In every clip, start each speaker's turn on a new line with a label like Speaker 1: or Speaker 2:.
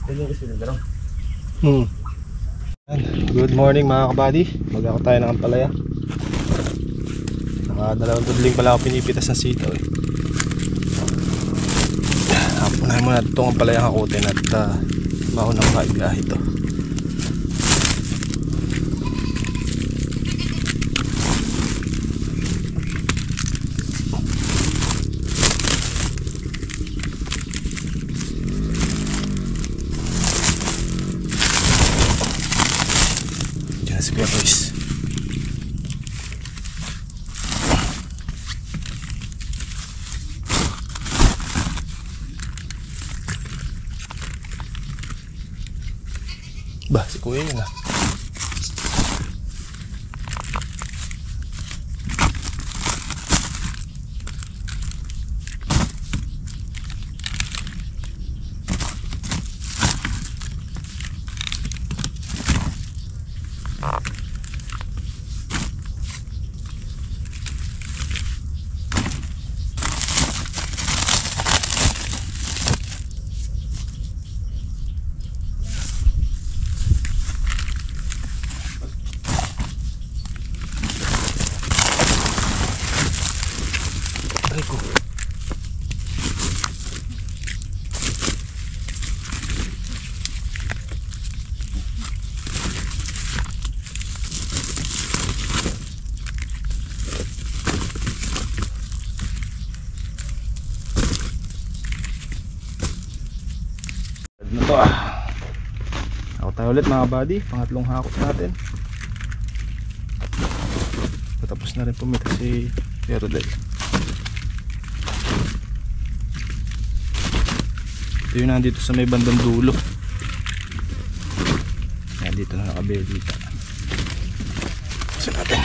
Speaker 1: Good morning mga kabady. Mag-ako tayo ng ampalaya. Dalawang tudling pala ako pinipitas ng sitaw eh. Unahin muna itong ampalaya hakutin at maunang maibiyahe ito. Si Kuya Boys. Bah, si Kuya yun ah. Ito ako tayo ulit mga buddy, pangatlong hakot natin. Patapos na rin pumita si Rodel. Ito yung nandito sa may bandang dulo. Ayan, dito na nakabelita. Kasi natin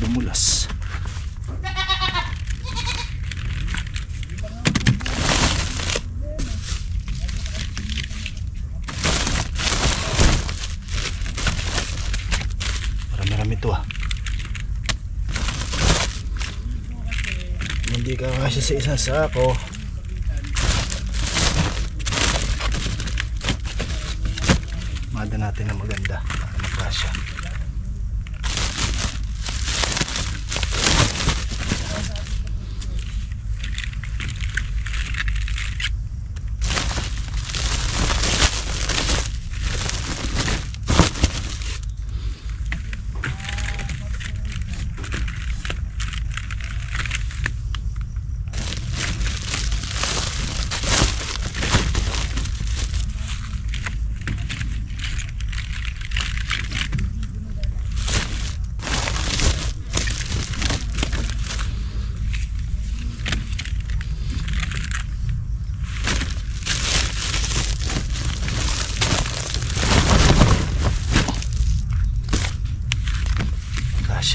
Speaker 1: dumulas. Marami-rami ito ah. Hindi ka kasi sa isang sako. Mada natin na maganda para magkasya.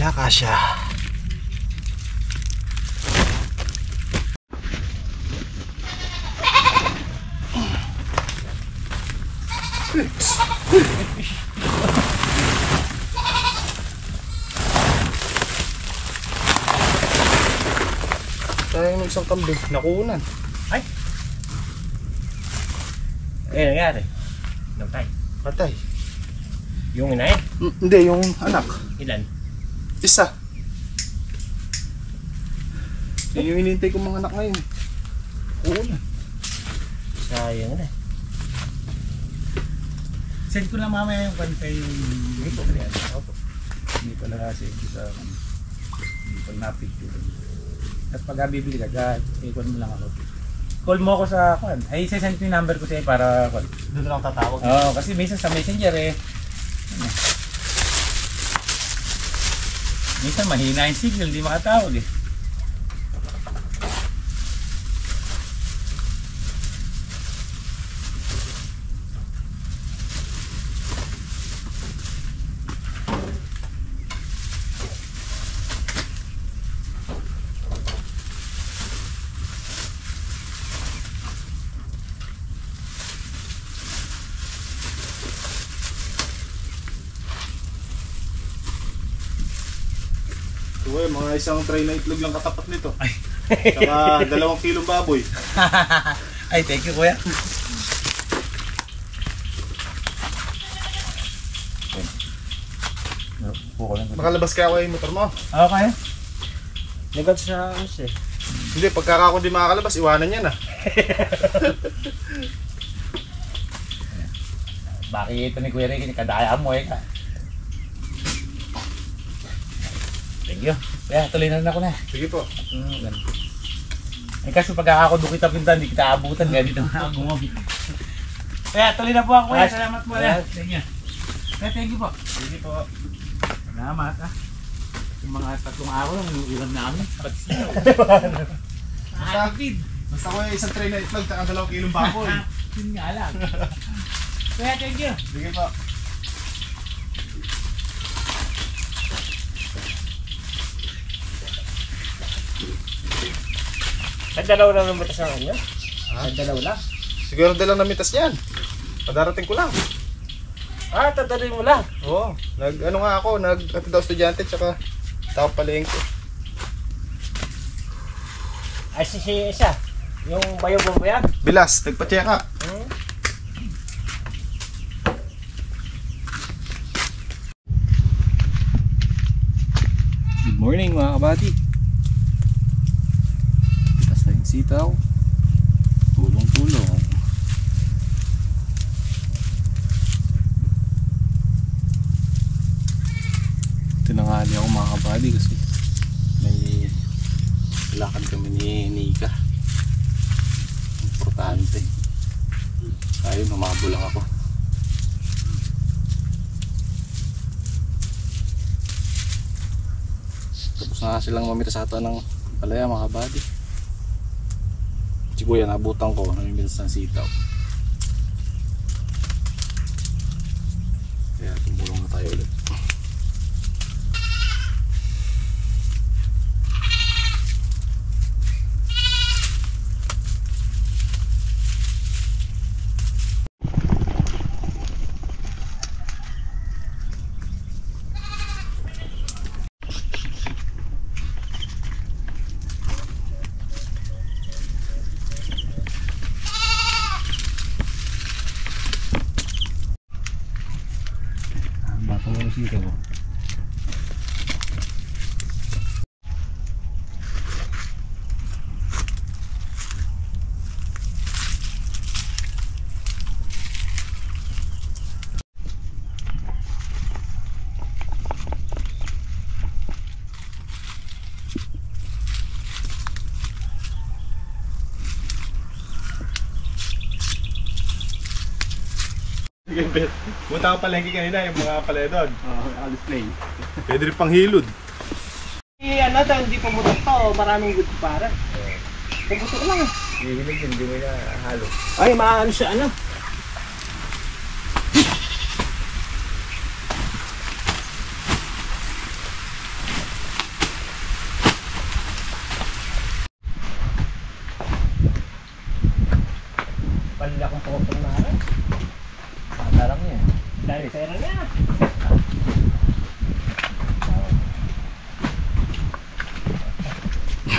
Speaker 1: Kasya. Tayo ng isang kambing, nakunan.
Speaker 2: Ay! Nangyari? Namatay.
Speaker 1: Patay.
Speaker 2: Yung inay?
Speaker 1: Hindi, yung anak.
Speaker 2: Ilan?
Speaker 1: Isa. Yung hinihintay ko mga anak ngayon. Kunan.
Speaker 2: Sayang na.
Speaker 3: Send ko lang mamaya yung kanta yung
Speaker 2: Ito.
Speaker 3: Opo. Hindi pa nakasend sa hindi pa napicture. At pag bibili ka, ikon mo lang ako. call mo ako sa kwan. Ay, send ko yung number ko sa'yo para kwan.
Speaker 2: Doon lang tatawag.
Speaker 3: Oo, kasi minsan sa messenger eh. Minsan mahina yung signal, hindi makatawag eh.
Speaker 1: Uy, mga isang tray na itlog lang katapat nito. Saka 2 kilong baboy.
Speaker 3: Ay, thank you kuya.
Speaker 1: Makalabas kaya ako yung motor mo.
Speaker 3: Okay.
Speaker 2: Nagad sa ano siya.
Speaker 1: Hindi, pagka ako di makakalabas, iwanan yan ah.
Speaker 3: Bakit ito ni Kuya Ricky, kadaya mo eh ka. Thank you. Kaya tuloy na rin ako na.
Speaker 1: Sige po.
Speaker 3: Eh kasi pag ako doon kita pinta, hindi kita abutan. Kaya dito na ako gumamit. Kaya tuloy na po ako kuya. Salamat po na. Thank you. Kaya thank you po.
Speaker 1: Sige po.
Speaker 3: Salamat ah. Yung mga 3 araw lang, ulam namin. Pag-sinaw.
Speaker 1: Basta ko yung isang tray na itlog, saka 2 kilong baboy.
Speaker 3: Yun nga lang. Kaya thank you.
Speaker 1: Sige po.
Speaker 2: Ay, dalawa lang ng batas ng kanya?
Speaker 1: Ha?
Speaker 2: Ay, dalawa lang?
Speaker 1: Siguro dalang namitas yan. Padarating ko lang.
Speaker 2: Ah, tatarin mo lang.
Speaker 1: Oo. Ano nga ako, nag-ati daw estudyante, tsaka tao palengke.
Speaker 2: Ay, si isa. Yung bayo mo ba yan?
Speaker 1: Bilas, nagpa-check up. Good morning mga kabady. Pitas na yung sitaw. Tulong-tulong. Tinanghali ako mga kabady kasi may lakad kami ni Nika. Importante. Ayun, humabol lang ako. Tapos na silang mamita sa ata ng palaya mga kabady. Si kuya nabutan ko, namimitas ng sitaw. Kaya tumulong na tayo ulit. Baka mo sitaw ko. Punta ka palengke kanina, yung mga palaya doon.
Speaker 3: I'll display.
Speaker 1: Pwede rin pang hilod.
Speaker 2: Ano, hindi pa butok to. Maraming good para. Pubutok lang eh.
Speaker 3: Hindi mo na halo.
Speaker 2: Ay, maano siya ano. Palila kong pokotong na rin.
Speaker 3: Bata lang yan.
Speaker 2: Dahil pera niya.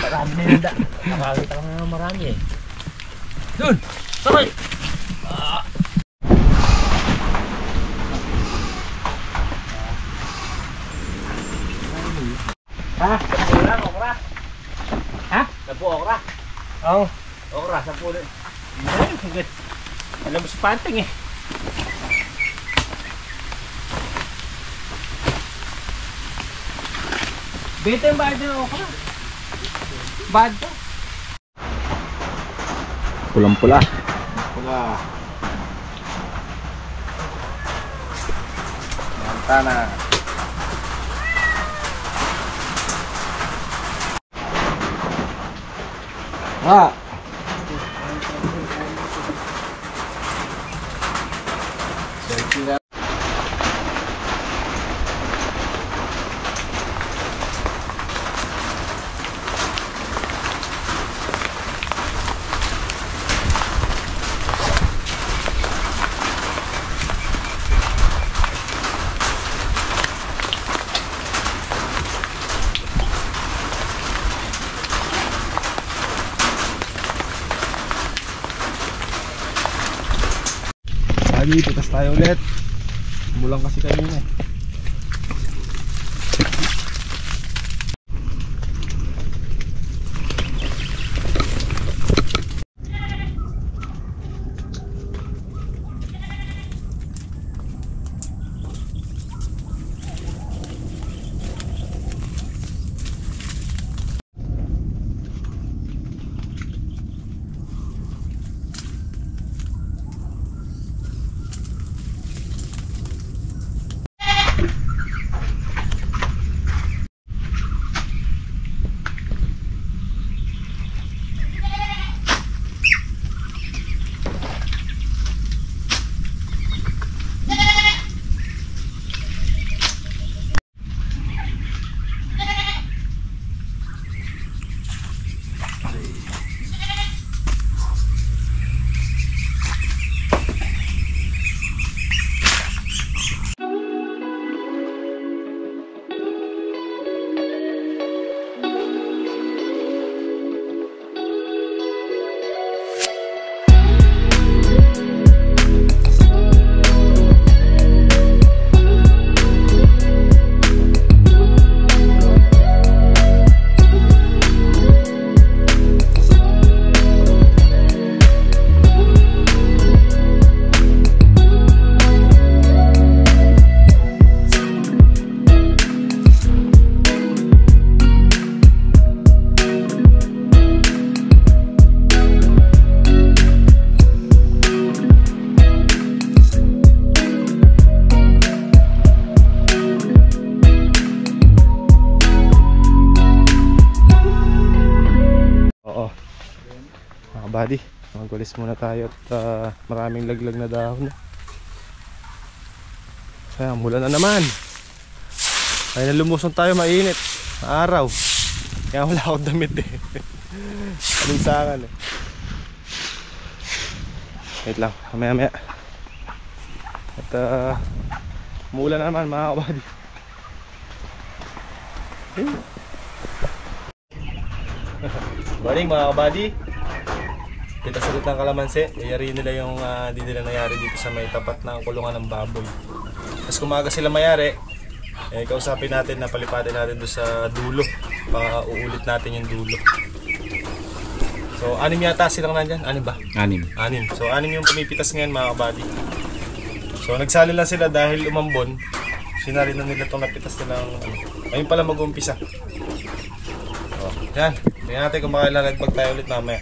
Speaker 3: Marami na yun da.
Speaker 2: Nakakita ka na marami eh.
Speaker 3: Doon! Sabay!
Speaker 2: Ha? Okra, okra.
Speaker 3: Ha?
Speaker 2: Sapo okra. Oo. Okra, sapo ulit. Ay, hanggat. Alam mo si Panteng eh. Bito yung bayad ng okra. Bad to.
Speaker 1: Pulang-pula.
Speaker 2: Pula.
Speaker 1: Montana. Ah. Safety na. Lagi, pitas tayo ulit. Mulang kasi kanina eh. Buddy, magwalis muna tayo at maraming laglag na dahon. Kaya mula na naman. Ay na lumusong tayo, mainit araw. Kaya wala akong damit eh. Alinsangan eh. Wait lang, maya. At mula na naman mga kabady. Morning mga kabady. Kita sagot ng kalamansi, yayari nila yung di nila nangyari dito sa may tapat ng kulungan ng baboy. Tapos kumaga sila mayari, kausapin natin na palipatin natin doon sa dulo para uulit natin yung dulo. So 6 yata silang nandyan, 6 ba? 6. So 6 yung pumipitas ngayon mga kabady. So nagsali lang sila dahil umambon, sinari na nila itong napitas nilang ngayon pala mag-umpisa. So yan, tingnan natin kung makailalagpag tayo ulit mamaya.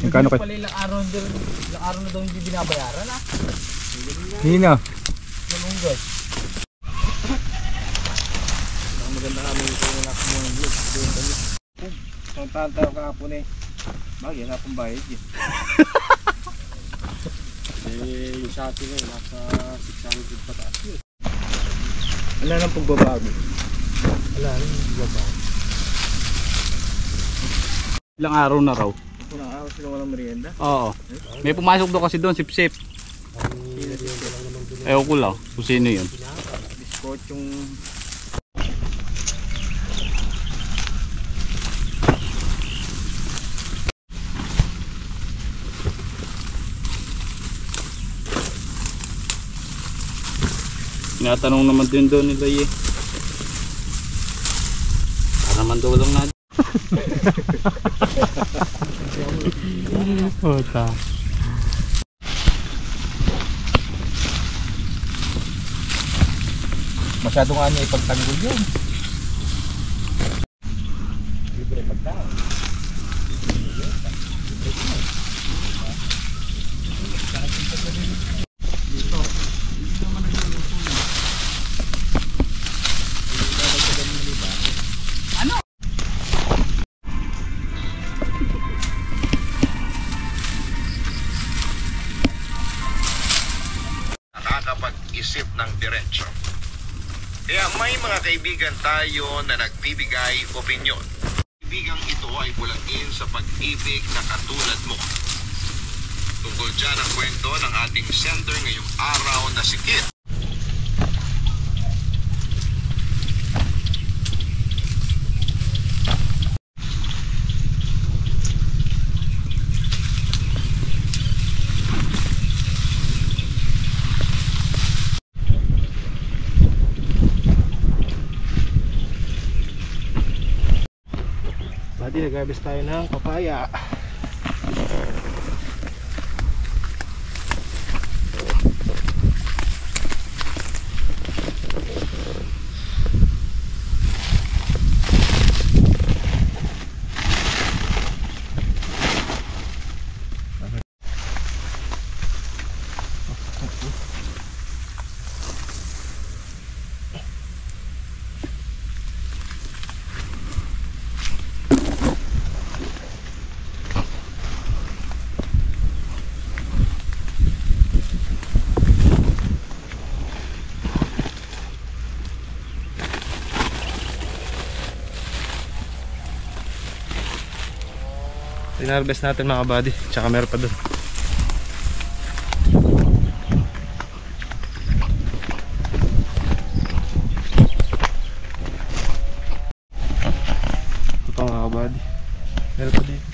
Speaker 3: Magkano kayo?
Speaker 2: Pala ilang araw na daw hindi binabayaran ah.
Speaker 3: Nino?
Speaker 2: Malunggay. Maganda kami ito yung nakamo ng vlog. Doon kami. Puntahan tayo kahapon eh. Bagay na pong bayad yun. Yung Shopee na yun, nasa 600 pataas yun. Wala nang pagbabago. Wala nang pagbabago.
Speaker 3: Ilang araw na raw?
Speaker 2: Unang araw sila walang merienda?
Speaker 3: Oo. May pumasok doon kasi doon, sip-sip. Ewan ko lang kung sino yun.
Speaker 2: Biskot yung...
Speaker 3: Tinatanong naman din doon nila eh. Para mandulong na.
Speaker 1: Puta.
Speaker 3: Masyado nga niya ipagtanggol yun. Libre pagkaon.
Speaker 4: Nakakapag-isip ng diretsyo. Kaya may mga kaibigan tayo na nagbibigay opinyon. Kaibigang ito ay bulain sa pag-ibig na katulad mo. Tungkol dyan ang kwento ng ating sender ngayong araw na si Kit.
Speaker 1: Buddy, nag-harvest tayo ng papaya. Tinarvest natin mga buddy, tsaka meron pa dun. Ito pa mga buddy, meron pa dito.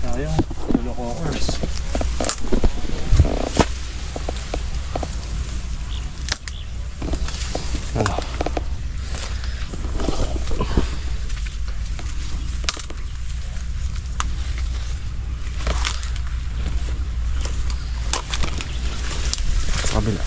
Speaker 1: Sayang, dulo ko oars. Ano? Sa kabila.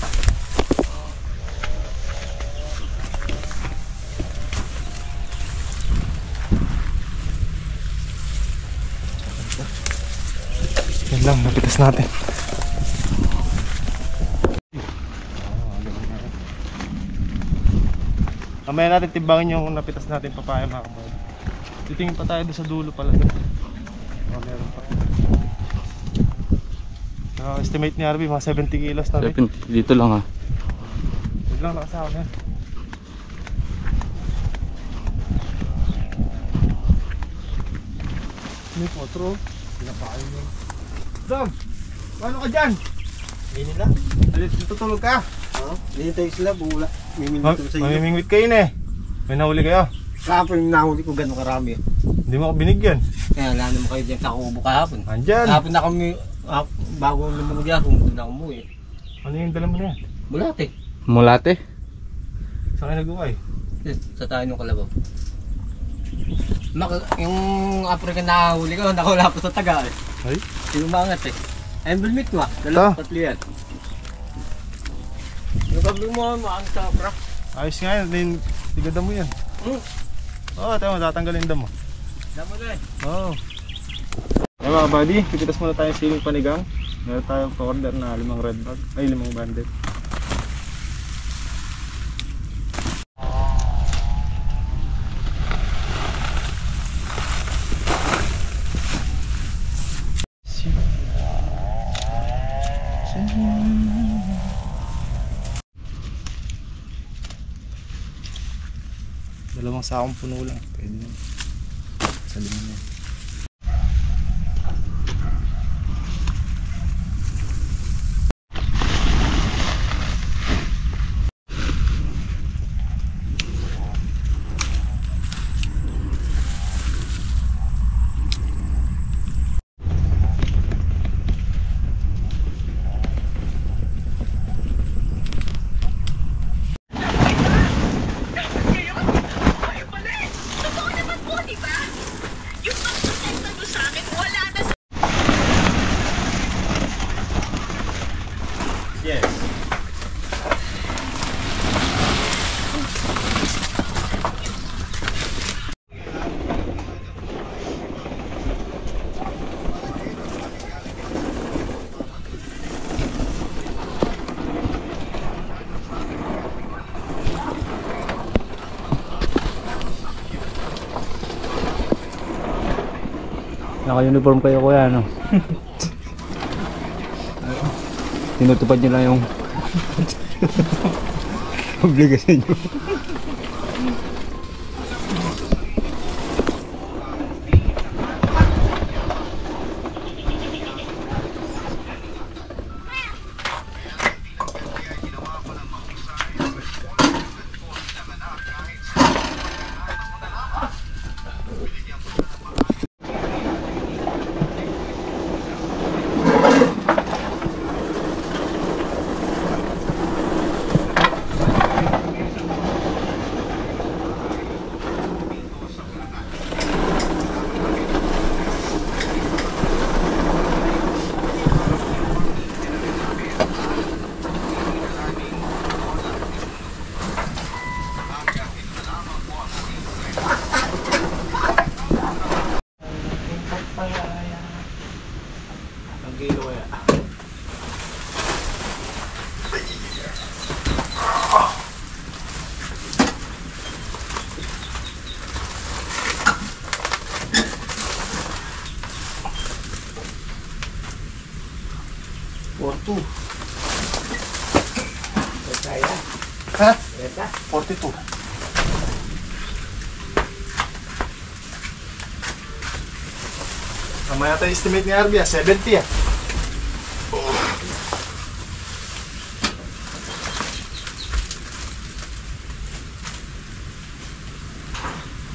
Speaker 1: Yan lang, napitas natin. Mamaya natin timbangin yung napitas natin papaya mga kamay. Titingin pa tayo doon sa dulo pala doon. Oh, meron pa. Estimate ni Arby mga 70 kilos na rin.
Speaker 3: Dito lang ha.
Speaker 1: Huwag lang nakasawa yan. May potro. Pinakain mo. Dom! Paano ka dyan?
Speaker 2: Hindi nila.
Speaker 1: Tutulog ka?
Speaker 2: Oo. Hindi tayo sila. Bula. Mimingwit ko sa iyo.
Speaker 1: Mamimingwit kayo na eh. May nahuli kayo.
Speaker 2: Kahapon yung nahuli ko gano'ng karami.
Speaker 1: Hindi mo ako binigyan.
Speaker 2: Kaya wala naman kayo dyan kakubo kahapon.
Speaker 1: Andyan.
Speaker 2: Kahapon na kami, bago lumulog ako, doon ako umuwi.
Speaker 1: Ano yung dala mo na yan?
Speaker 2: Bulate.
Speaker 3: Mulate?
Speaker 1: Saan kayo nag-uway?
Speaker 2: Sa tayo ng kalabaw. Yung African na huli ko, nakawala po sa taga eh.
Speaker 1: Ay?
Speaker 2: Sinumangat eh. Ayun, bulmit ko ah. Tatlo yan. Yung kabli mo, maang sa pra.
Speaker 1: Ayos nga yan. Tigada mo yan. Oo, tayo mo. Tatanggalin damo.
Speaker 3: Damo na eh.
Speaker 1: Oo. Ay mga buddy, pipitas muna tayo siling panigang. Meron tayong pa-order na 5 red bag. Ay 5 bandit. Dalawang sakong puno lang. Pwede na. Sa lima na. Yes.
Speaker 2: Naka-uniform kayo kuya, no? Tinutupad nyo lang yung obligasyon nyo.
Speaker 1: Ang kilo kaya. Porto. Ha? 42. Mamaya tayo estimate ni Arby 70 ah.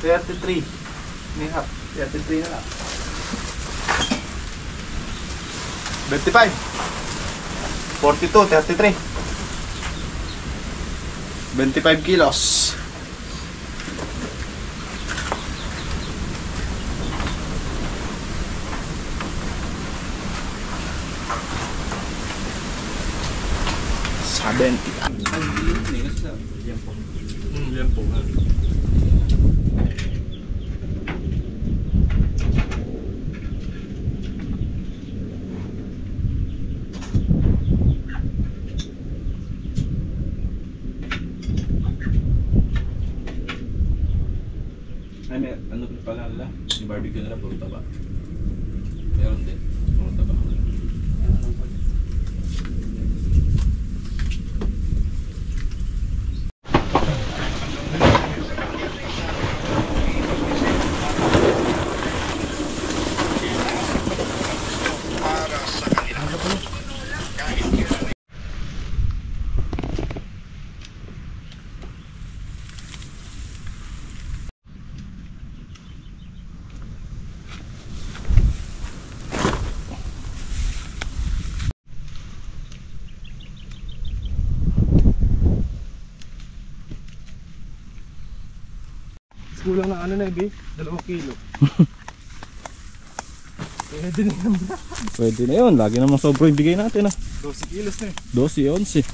Speaker 1: $33. May half. 33 na lang. 25. 42, 33. 25 kilos. Yan po. Ay, may ano pala nila? Yung barbecue nila, puro taba. Meron din, puro taba. Kulang na ano na eh, 2 kilo. Pwede na yun.
Speaker 2: Pwede na yun, lagi namang sobro yung bigay natin ah.
Speaker 1: 12 kilos na eh.
Speaker 2: 12, 11.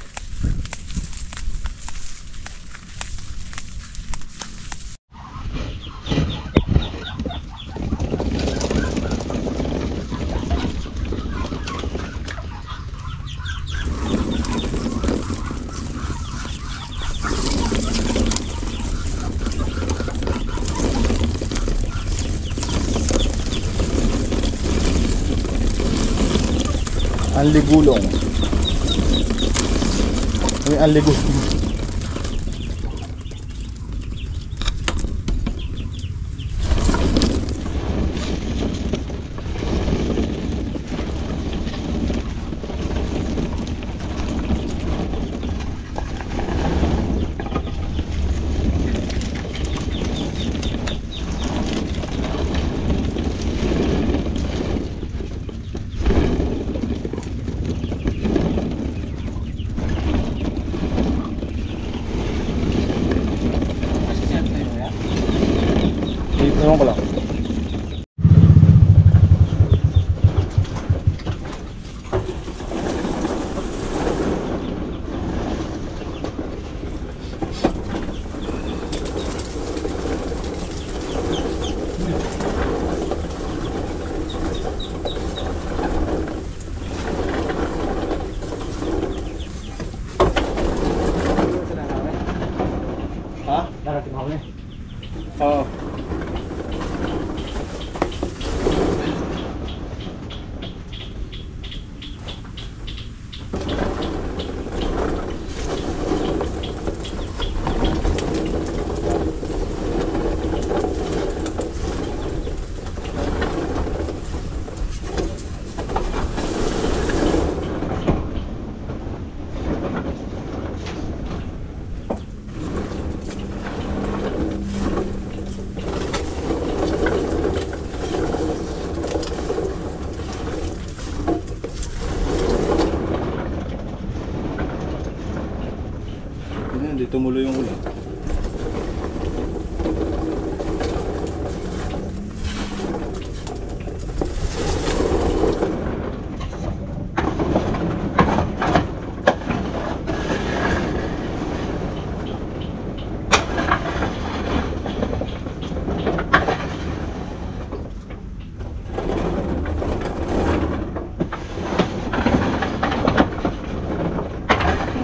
Speaker 1: Anligulong. May anligulong. Ewan ko lang. Ha?
Speaker 3: Darating ako na.
Speaker 1: Oo. Hindi tumuloy yung ulan.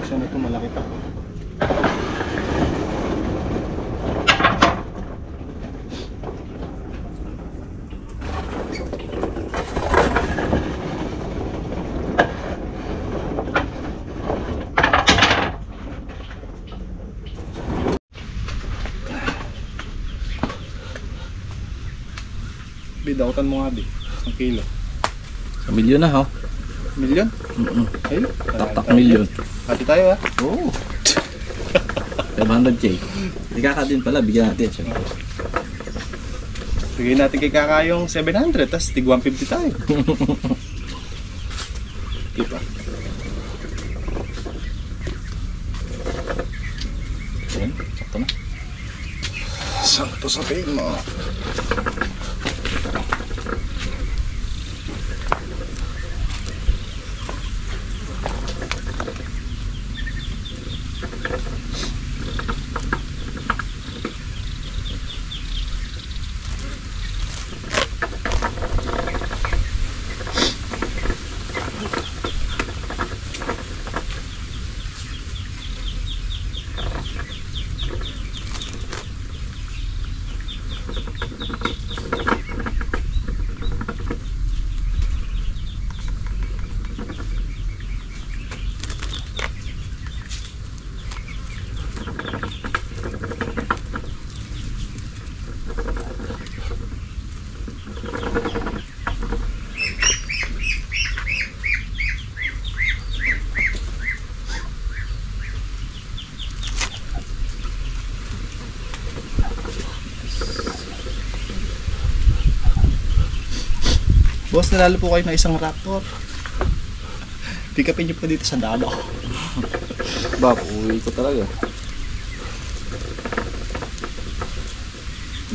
Speaker 1: Siya na ito, malaki pa. Bidautan mo nga, Bi. 1 kilo.
Speaker 3: Sa milyon na, ho?
Speaker 1: Milyon? Ay,
Speaker 3: Tak milyon.
Speaker 1: hati tayo, ha?
Speaker 3: Oo. 500K. Hindi kakadin pala, bigyan natin. Siyempre.
Speaker 1: Bigay natin kay Kaka yung 700, tas tig 150 tayo. Diba?
Speaker 3: Ayan, sakto na.
Speaker 1: Sakto sa pay mo. Boss, nalalo po kayo ng isang raptor. Pick upin niyo po dito sa Davao.
Speaker 3: Bak, uwi ko talaga.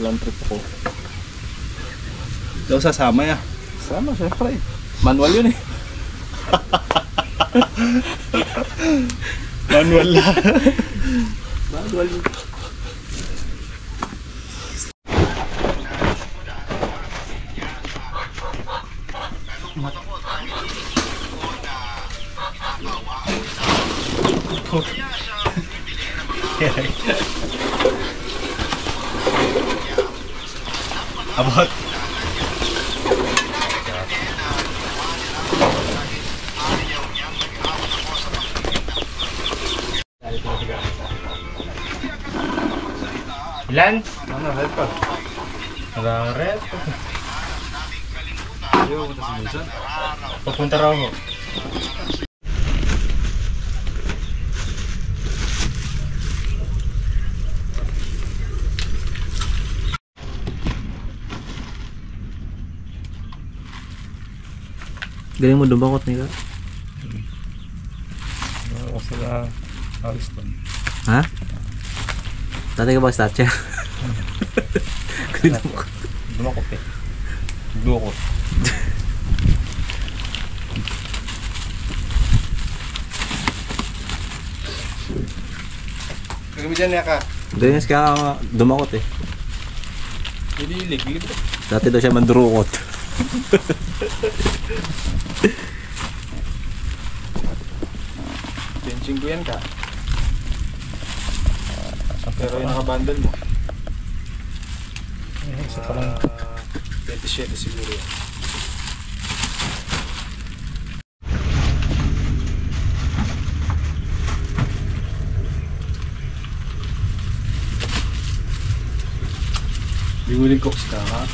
Speaker 3: Long trip ako.
Speaker 1: Daw sasama ya.
Speaker 3: Sama, syempre. Manual yun eh.
Speaker 1: Manual lang.
Speaker 3: Manual yun.
Speaker 1: Abot.
Speaker 3: Lan?
Speaker 1: Ano, red pa? Wala red. Ayaw, punta si Wilson.
Speaker 3: Papunta raw ho.
Speaker 2: Galing mo dumakot nila.
Speaker 1: Ako sila Aliston.
Speaker 2: Ha? Dati ka ba statya?
Speaker 1: Dumakot eh. Dukot. Kagabi dyan ka.
Speaker 2: Galing ka dumakot eh.
Speaker 1: Lilig.
Speaker 2: Dati daw siya mandurukot.
Speaker 1: Benching ko yan ka. Pero yung nakabundle mo. Isa pa lang. 27 siguro yan. Liwuling cooks ka ha?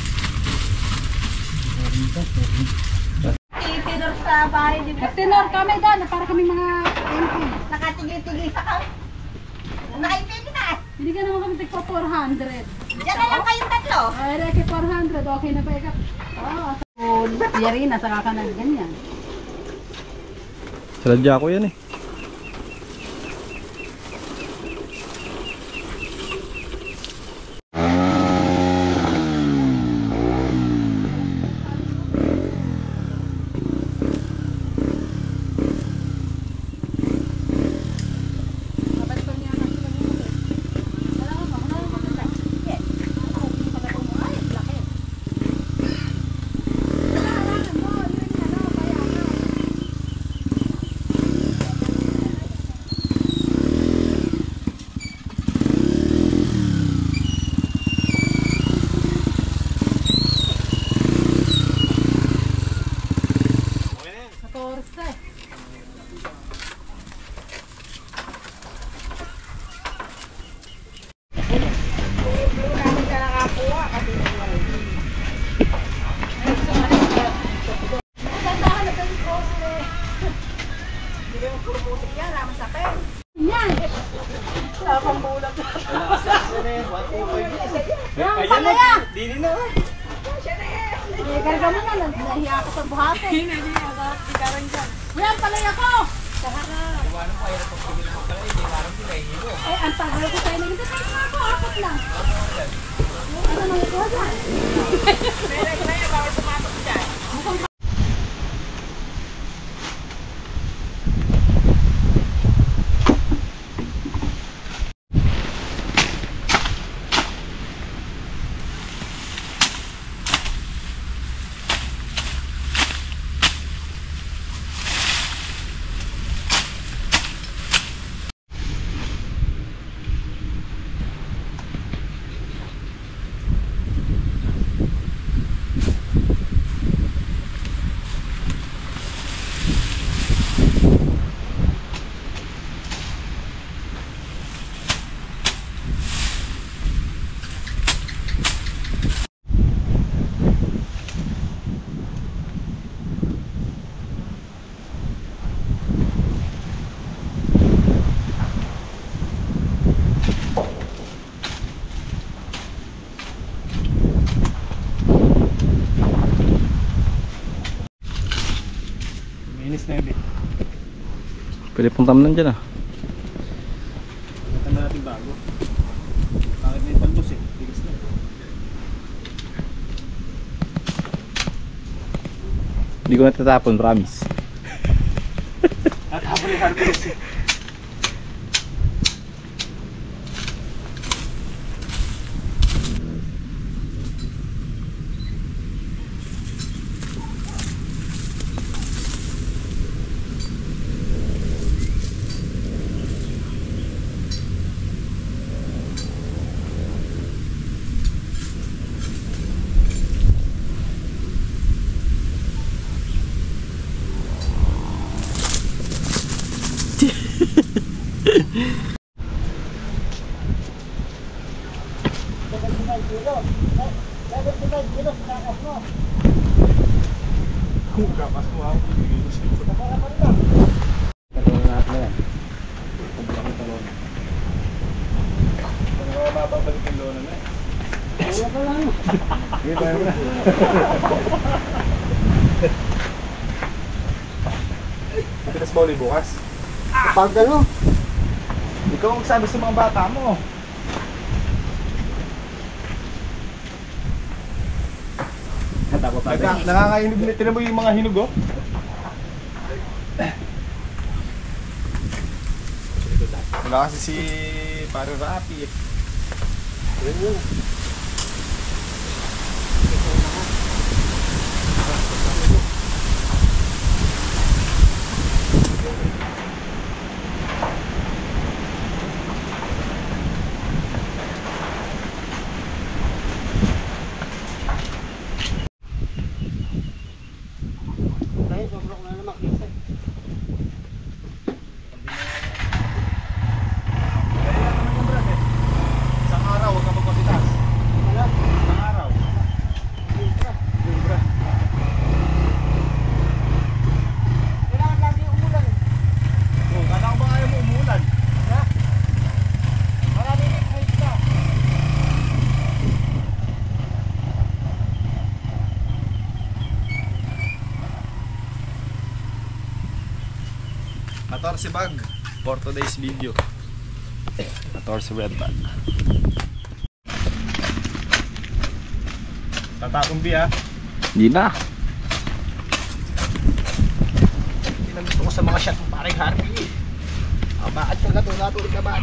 Speaker 5: Tinor sa bahay din.
Speaker 6: Tinor kami doon, para kami mga MP.
Speaker 5: Nakatigil-tigil sa ka. Nakaipin na.
Speaker 6: Hindi ka naman kami tigpa 400.
Speaker 5: Diyan na lang kayong tatlo.
Speaker 6: Ay, reke 400, okay na ba ikat? Oo, yari na, saka ka na ganyan.
Speaker 1: Saladya ko yan eh.
Speaker 6: Yan pala yan! Dili na! Garga mo na, nahiya ako sa buhate. Yan pala ako! Eh, ang tagal ko tayo naging tayo na ako, apat lang. Ano nang ito dyan?
Speaker 1: Inis na yun eh.
Speaker 2: Pwede pong tamnan dyan ah.
Speaker 1: Tanda natin bago. Bakit na yung talbos eh. Tigas na.
Speaker 2: Hindi ko natatapon, promise.
Speaker 1: At habang yung harvest eh. Kapas mo ako.
Speaker 2: Talon natin na yan. Paglang talon.
Speaker 1: Kung mababalik yung lona na eh.
Speaker 6: Wala ka lang.
Speaker 2: Sige, tayo na.
Speaker 1: Matigas ba ulit bukas?
Speaker 2: Pag ano?
Speaker 1: Ikaw ang sabi sa mga bata mo.
Speaker 2: Tapos natin.
Speaker 1: Nakakainog na. Tinan mo yung mga hinog oh. Wala kasi si Pare Rapi eh.
Speaker 2: Tayo, sobrang na naman kita.
Speaker 1: Isang araw, huwag ka magpatitas. Isang araw.
Speaker 2: Kailangan lagi umulan.
Speaker 1: Oh, kala ko ba ayaw mo umulan?
Speaker 2: Ha? Marami din kayo ka.
Speaker 1: Si bag for today's video. 14 red bag. Tatapong bi ha.
Speaker 3: Hindi na.
Speaker 1: Hindi na gusto ko sa mga shot ng Pareng Harvey. Bakit ka natuloy ka ba?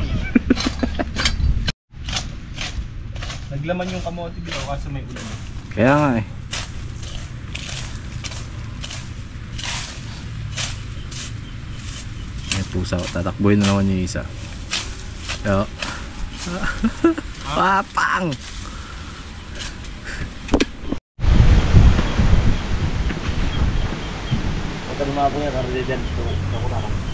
Speaker 1: Naglaman yung kamote dito kasi may ulan.
Speaker 3: Kaya nga eh. Pusa, tatakbuhin na naman yung isa. Yo. Papang!
Speaker 2: Pagka lumabo yan, karali dyan. Ako na lang.